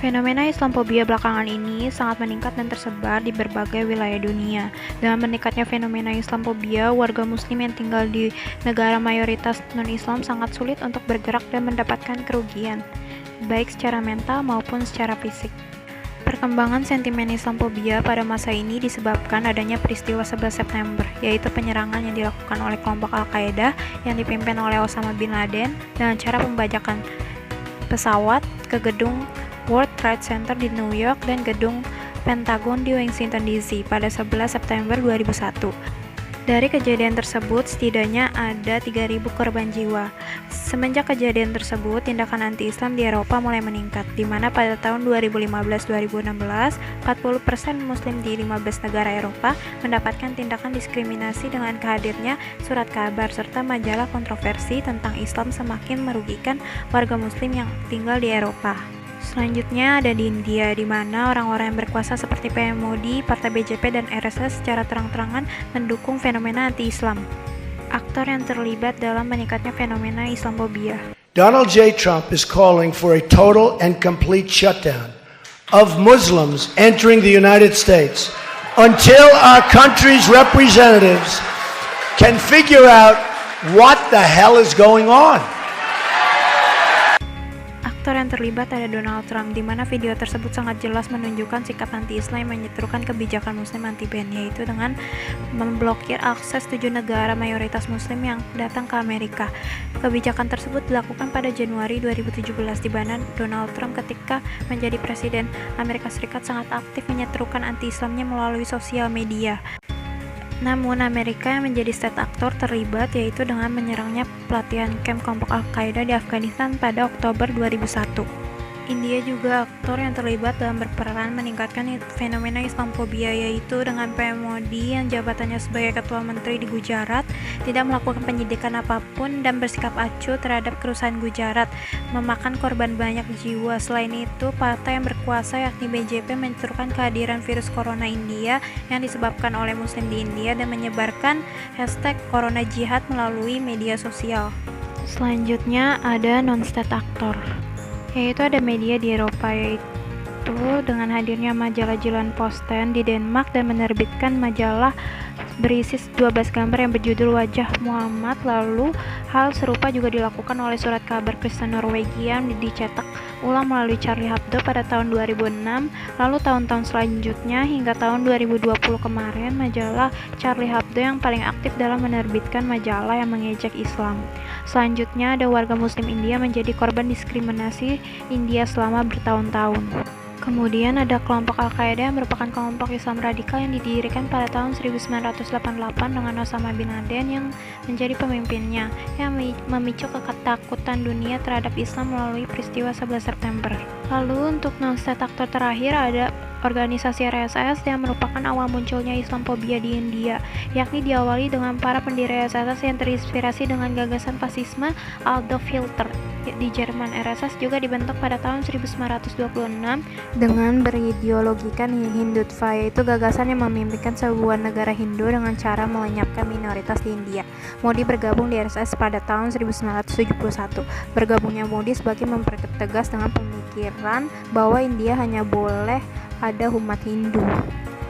Fenomena Islamophobia belakangan ini sangat meningkat dan tersebar di berbagai wilayah dunia. Dengan meningkatnya fenomena Islamophobia, warga muslim yang tinggal di negara mayoritas non-Islam sangat sulit untuk bergerak dan mendapatkan kerugian, baik secara mental maupun secara fisik. Perkembangan sentimen Islamophobia pada masa ini disebabkan adanya peristiwa 11 September, yaitu penyerangan yang dilakukan oleh kelompok Al-Qaeda yang dipimpin oleh Osama bin Laden dengan cara pembajakan pesawat ke gedung World Trade Center di New York dan gedung Pentagon di Washington DC pada 11 September 2001. Dari kejadian tersebut, setidaknya ada 3.000 korban jiwa. Semenjak kejadian tersebut, tindakan anti-Islam di Eropa mulai meningkat, di mana pada tahun 2015-2016, 40% Muslim di 15 negara Eropa mendapatkan tindakan diskriminasi dengan hadirnya surat kabar serta majalah kontroversi tentang Islam semakin merugikan warga Muslim yang tinggal di Eropa. Selanjutnya ada di India, di mana orang-orang yang berkuasa seperti PM Modi, Partai BJP, dan RSS secara terang-terangan mendukung fenomena anti-Islam. Aktor yang terlibat dalam meningkatnya fenomena Islamophobia. Donald J. Trump is calling for a total and complete shutdown of Muslims entering the United States until our country's representatives can figure out what the hell is going on. Aktor yang terlibat ada Donald Trump, di mana video tersebut sangat jelas menunjukkan sikap anti-Islam yang menyeterukan kebijakan Muslim anti-ban, yaitu dengan memblokir akses 7 negara mayoritas Muslim yang datang ke Amerika. Kebijakan tersebut dilakukan pada Januari 2017, di mana Donald Trump ketika menjadi Presiden Amerika Serikat sangat aktif menyeterukan anti-Islamnya melalui sosial media. Namun, Amerika yang menjadi state aktor terlibat, yaitu dengan menyerangnya pelatihan kamp kelompok Al-Qaeda di Afghanistan pada Oktober 2001. India juga aktor yang terlibat dalam berperan meningkatkan fenomena Islamophobia, yaitu dengan PM Modi yang jabatannya sebagai Ketua Menteri di Gujarat tidak melakukan penyidikan apapun dan bersikap acuh terhadap kerusuhan Gujarat, memakan korban banyak jiwa. Selain itu, partai yang berkuasa yakni BJP menyerukan kehadiran virus corona India yang disebabkan oleh Muslim di India dan menyebarkan hashtag Corona Jihad melalui media sosial. Selanjutnya ada non-state aktor, yaitu ada media di Eropa, yaitu dengan hadirnya majalah Jylland Posten di Denmark dan menerbitkan majalah berisi 12 gambar yang berjudul Wajah Muhammad. Lalu hal serupa juga dilakukan oleh surat kabar Kristen Norwegia yang dicetak ulang melalui Charlie Hebdo pada tahun 2006. Lalu tahun-tahun selanjutnya hingga tahun 2020 kemarin, majalah Charlie Hebdo yang paling aktif dalam menerbitkan majalah yang mengejek Islam. Selanjutnya ada warga Muslim India menjadi korban diskriminasi India selama bertahun-tahun. Kemudian ada kelompok Al-Qaeda yang merupakan kelompok Islam radikal yang didirikan pada tahun 1988 dengan Osama bin Laden yang menjadi pemimpinnya, yang memicu ketakutan dunia terhadap Islam melalui peristiwa 11 September. Lalu untuk non-state aktor terakhir ada organisasi RSS yang merupakan awal munculnya Islamophobia di India, yakni diawali dengan para pendiri RSS yang terinspirasi dengan gagasan fasisme Adolf Hitler. Di Jerman, RSS juga dibentuk pada tahun 1926 dengan berideologikan Hindutva, yaitu gagasan yang memimpikan sebuah negara Hindu dengan cara melenyapkan minoritas di India. Modi bergabung di RSS pada tahun 1971. Bergabungnya Modi sebagai mempertegas dengan pemikiran bahwa India hanya boleh ada umat Hindu.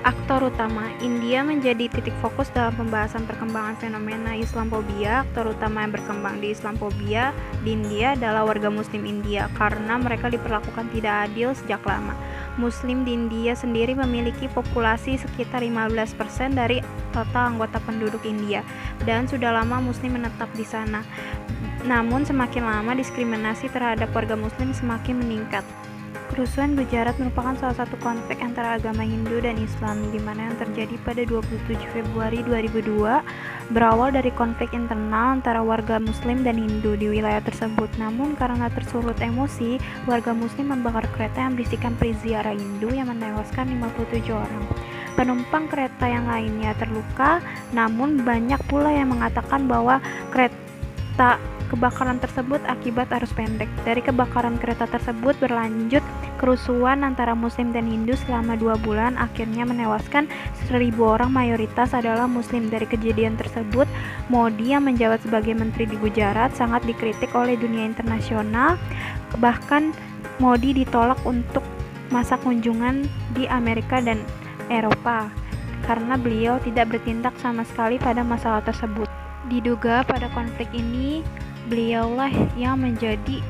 Aktor utama, India menjadi titik fokus dalam pembahasan perkembangan fenomena Islamophobia. Aktor utama yang berkembang di Islamophobia di India adalah warga Muslim India, karena mereka diperlakukan tidak adil sejak lama. Muslim di India sendiri memiliki populasi sekitar 15% dari total anggota penduduk India, dan sudah lama Muslim menetap di sana. Namun semakin lama diskriminasi terhadap warga Muslim semakin meningkat. Kerusuhan Gujarat merupakan salah satu konflik antara agama Hindu dan Islam, di mana yang terjadi pada 27 Februari 2002 berawal dari konflik internal antara warga Muslim dan Hindu di wilayah tersebut. Namun karena tersulut emosi, warga Muslim membakar kereta yang berisikan peziarah Hindu yang menewaskan 57 orang. Penumpang kereta yang lainnya terluka, namun banyak pula yang mengatakan bahwa kereta kebakaran tersebut akibat arus pendek. Dari kebakaran kereta tersebut berlanjut kerusuhan antara Muslim dan Hindu selama 2 bulan, akhirnya menewaskan 1.000 orang, mayoritas adalah Muslim. Dari kejadian tersebut, Modi yang menjabat sebagai menteri di Gujarat sangat dikritik oleh dunia internasional. Bahkan Modi ditolak untuk masa kunjungan di Amerika dan Eropa, karena beliau tidak bertindak sama sekali pada masalah tersebut. Diduga pada konflik ini, beliaulah yang menjadi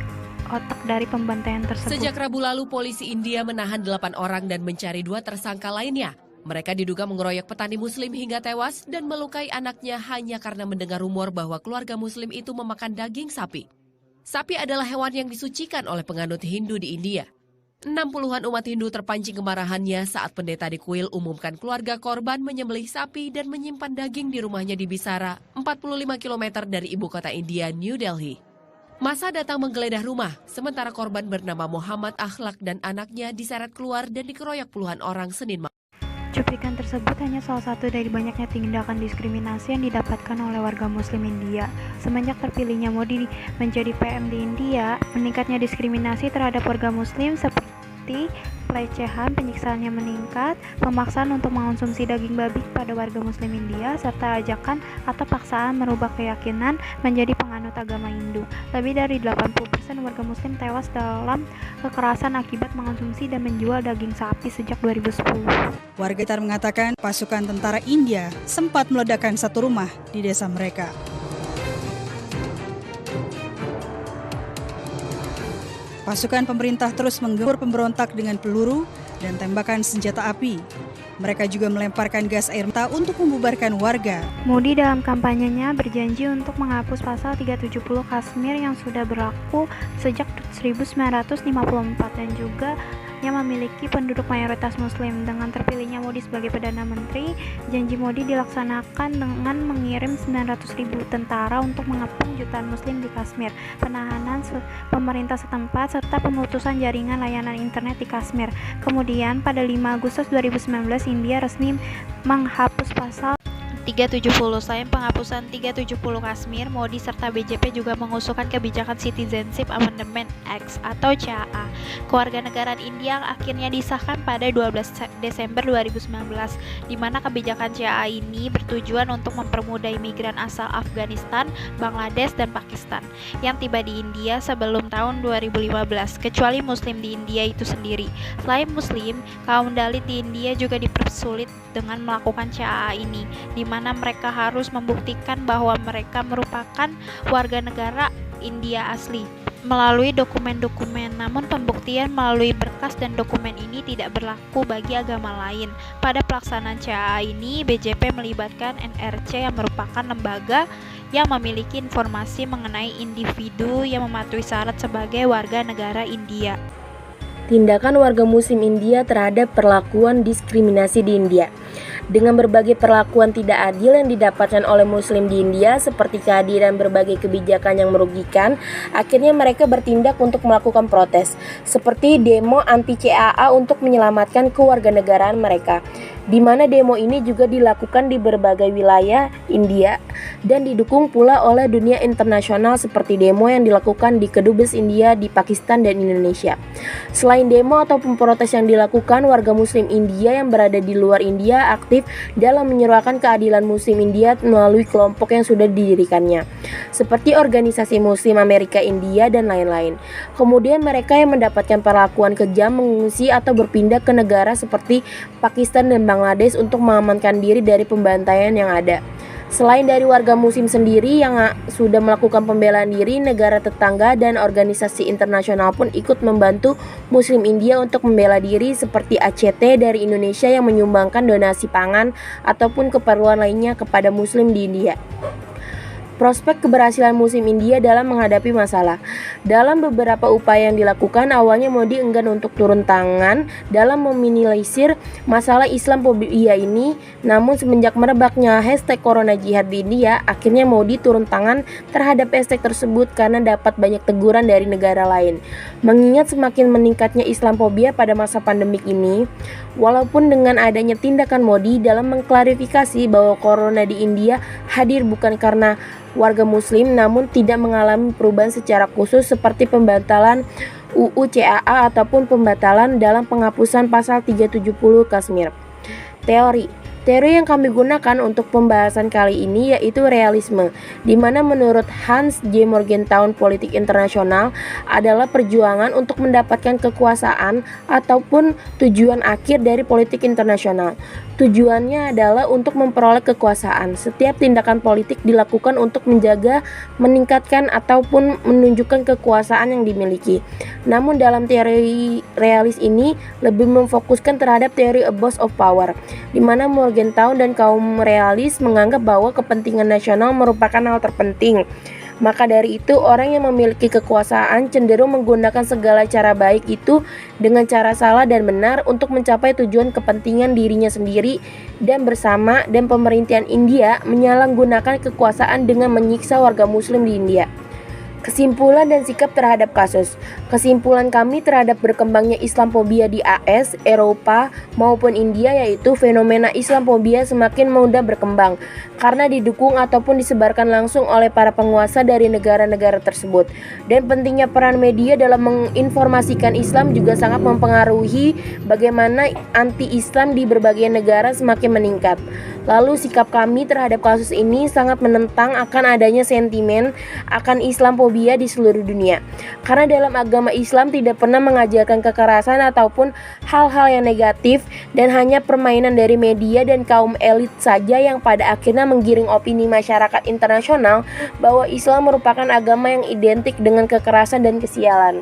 otak dari pembantaian tersebut. Sejak Rabu lalu, polisi India menahan 8 orang dan mencari 2 tersangka lainnya. Mereka diduga mengeroyok petani muslim hingga tewas dan melukai anaknya hanya karena mendengar rumor bahwa keluarga muslim itu memakan daging sapi. Sapi adalah hewan yang disucikan oleh penganut Hindu di India. 60-an umat Hindu terpancing kemarahannya saat pendeta di kuil umumkan keluarga korban menyembelih sapi dan menyimpan daging di rumahnya di Bisara, 45 km dari ibu kota India, New Delhi. Masa datang menggeledah rumah, sementara korban bernama Muhammad Akhlaq dan anaknya diseret keluar dan dikeroyok puluhan orang Senin malam. Cuplikan tersebut hanya salah satu dari banyaknya tindakan diskriminasi yang didapatkan oleh warga muslim India. Semenjak terpilihnya Modi menjadi PM di India, meningkatnya diskriminasi terhadap warga muslim seperti pelecehan, penyiksaan yang meningkat, pemaksaan untuk mengonsumsi daging babi pada warga muslim India, serta ajakan atau paksaan merubah keyakinan menjadi penganut agama Hindu. Lebih dari 80% warga muslim tewas dalam kekerasan akibat mengonsumsi dan menjual daging sapi sejak 2010. Warga sekitar mengatakan pasukan tentara India sempat meledakkan satu rumah di desa mereka. Pasukan pemerintah terus menggempur pemberontak dengan peluru dan tembakan senjata api. Mereka juga melemparkan gas air mata untuk membubarkan warga. Modi dalam kampanyenya berjanji untuk menghapus pasal 370 Kashmir yang sudah berlaku sejak 1954 dan juga yang memiliki penduduk mayoritas muslim. Dengan terpilihnya Modi sebagai Perdana Menteri, janji Modi dilaksanakan dengan mengirim 900.000 tentara untuk mengepung jutaan muslim di Kashmir, penahanan pemerintah setempat, serta pemutusan jaringan layanan internet di Kashmir. Kemudian pada 5 Agustus 2019, India resmi menghapus pasal 370. Selain penghapusan 370 Kashmir, Modi serta BJP juga mengusulkan kebijakan Citizenship Amendment Act atau CAA. Kewarganegaraan India akhirnya disahkan pada 12 Desember 2019, di mana kebijakan CAA ini bertujuan untuk mempermudah imigran asal Afghanistan, Bangladesh, dan Pakistan yang tiba di India sebelum tahun 2015, kecuali Muslim di India itu sendiri. Selain Muslim, kaum Dalit di India juga dipersulit dengan melakukan CAA ini, di mana mereka harus membuktikan bahwa mereka merupakan warga negara India asli melalui dokumen-dokumen. Namun pembuktian melalui berkas dan dokumen ini tidak berlaku bagi agama lain. Pada pelaksanaan CAA ini, BJP melibatkan NRC yang merupakan lembaga yang memiliki informasi mengenai individu yang mematuhi syarat sebagai warga negara India. Tindakan warga muslim India terhadap perlakuan diskriminasi di India. Dengan berbagai perlakuan tidak adil yang didapatkan oleh muslim di India seperti kehadiran berbagai kebijakan yang merugikan, akhirnya mereka bertindak untuk melakukan protes, seperti demo anti CAA untuk menyelamatkan kewarganegaraan mereka, di mana demo ini juga dilakukan di berbagai wilayah India dan didukung pula oleh dunia internasional seperti demo yang dilakukan di Kedubes India di Pakistan dan Indonesia. Selain demo ataupun protes yang dilakukan, warga muslim India yang berada di luar India aktif dalam menyuarakan keadilan muslim India melalui kelompok yang sudah didirikannya, seperti organisasi Muslim Amerika India dan lain-lain. Kemudian mereka yang mendapatkan perlakuan kejam mengungsi atau berpindah ke negara seperti Pakistan dan Bangladesh untuk mengamankan diri dari pembantaian yang ada. Selain dari warga muslim sendiri yang sudah melakukan pembelaan diri, negara tetangga dan organisasi internasional pun ikut membantu muslim India untuk membela diri, seperti ACT dari Indonesia yang menyumbangkan donasi pangan ataupun keperluan lainnya kepada muslim di India. Prospek keberhasilan muslim India dalam menghadapi masalah. Dalam beberapa upaya yang dilakukan, awalnya Modi enggan untuk turun tangan dalam meminimalisir masalah Islamophobia ini. Namun semenjak merebaknya hashtag Corona Jihad di India, akhirnya Modi turun tangan terhadap hashtag tersebut karena dapat banyak teguran dari negara lain. Mengingat semakin meningkatnya Islamophobia pada masa pandemik ini, walaupun dengan adanya tindakan Modi dalam mengklarifikasi bahwa Corona di India hadir bukan karena warga muslim, namun tidak mengalami perubahan secara khusus seperti pembatalan UU CAA ataupun pembatalan dalam penghapusan pasal 370 Kashmir. Teori Teori yang kami gunakan untuk pembahasan kali ini yaitu realisme, di mana menurut Hans J. Morgenthau politik internasional adalah perjuangan untuk mendapatkan kekuasaan ataupun tujuan akhir dari politik internasional. Tujuannya adalah untuk memperoleh kekuasaan. Setiap tindakan politik dilakukan untuk menjaga, meningkatkan, ataupun menunjukkan kekuasaan yang dimiliki. Namun dalam teori realis ini lebih memfokuskan terhadap teori abuse of power, di mana Morgenthau dan kaum realis menganggap bahwa kepentingan nasional merupakan hal terpenting. Maka dari itu, orang yang memiliki kekuasaan cenderung menggunakan segala cara baik itu dengan cara salah dan benar untuk mencapai tujuan kepentingan dirinya sendiri dan bersama, dan pemerintahan India menyalahgunakan kekuasaan dengan menyiksa warga muslim di India. Kesimpulan dan sikap terhadap kasus. Kesimpulan kami terhadap berkembangnya Islamophobia di AS, Eropa, maupun India yaitu fenomena Islamophobia semakin mudah berkembang karena didukung ataupun disebarkan langsung oleh para penguasa dari negara-negara tersebut. Dan pentingnya peran media dalam menginformasikan Islam juga sangat mempengaruhi bagaimana anti-Islam di berbagai negara semakin meningkat. Lalu sikap kami terhadap kasus ini sangat menentang akan adanya sentimen akan Islamophobia di seluruh dunia. Karena dalam agama Islam tidak pernah mengajarkan kekerasan ataupun hal-hal yang negatif, dan hanya permainan dari media dan kaum elit saja yang pada akhirnya menggiring opini masyarakat internasional bahwa Islam merupakan agama yang identik dengan kekerasan dan kesialan.